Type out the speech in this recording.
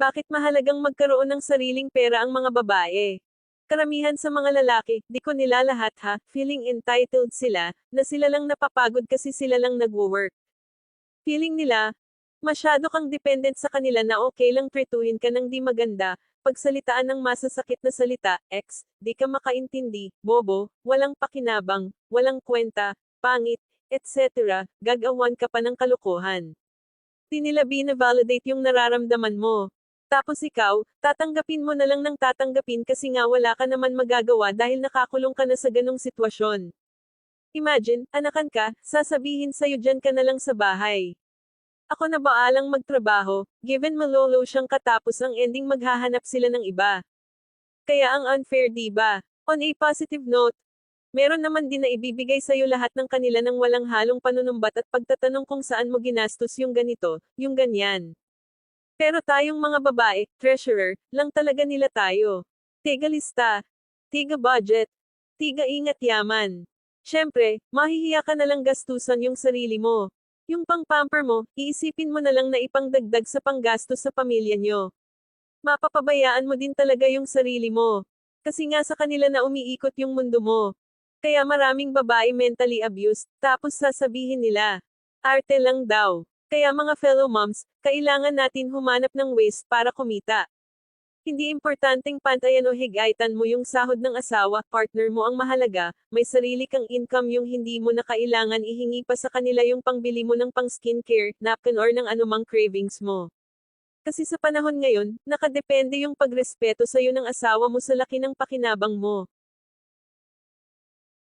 Bakit mahalagang magkaroon ng sariling pera ang mga babae? Karamihan sa mga lalaki, di ko nila lahat ha, feeling entitled sila, na sila lang napapagod kasi sila lang nagwo-work. Feeling nila, masyado kang dependent sa kanila na okay lang treatuhin ka ng di maganda, pagsalitaan ng masasakit na salita, di ka makaintindi, bobo, walang pakinabang, walang kwenta, pangit, etc., gagawan ka pa ng kalokohan. Di nila bina-validate yung nararamdaman mo. Tapos ikaw, tatanggapin mo na lang ng tatanggapin kasi nga wala ka naman magagawa dahil nakakulong ka na sa ganong sitwasyon. Imagine, anakan ka, sasabihin sa'yo dyan ka na lang sa bahay. Ako na baalang magtrabaho, given malolo siyang katapos ang ending maghahanap sila ng iba. Kaya ang unfair diba? On a positive note, meron naman din na ibibigay sa'yo lahat ng kanila ng walang halong panunumbat at pagtatanong kung saan mo ginastos yung ganito, yung ganyan. Pero tayong mga babae, treasurer, lang talaga nila tayo. Tiga lista, tiga budget, tiga ingat yaman. Siyempre, mahihiya ka na lang gastusan yung sarili mo. Yung pang-pamper mo, iisipin mo na lang na ipangdagdag sa panggastos sa pamilya nyo. Mapapabayaan mo din talaga yung sarili mo. Kasi nga sa kanila na umiikot yung mundo mo. Kaya maraming babae mentally abused, tapos sasabihin nila, arte lang daw. Kaya mga fellow moms, kailangan natin humanap ng ways para kumita. Hindi importanteng pantayan o higaitan mo yung sahod ng asawa, partner mo ang mahalaga, may sarili kang income yung hindi mo na kailangan ihingi pa sa kanila yung pangbili mo ng pang skincare, napkin or ng anumang cravings mo. Kasi sa panahon ngayon, nakadepende yung pagrespeto sa'yo ng asawa mo sa laki ng pakinabang mo.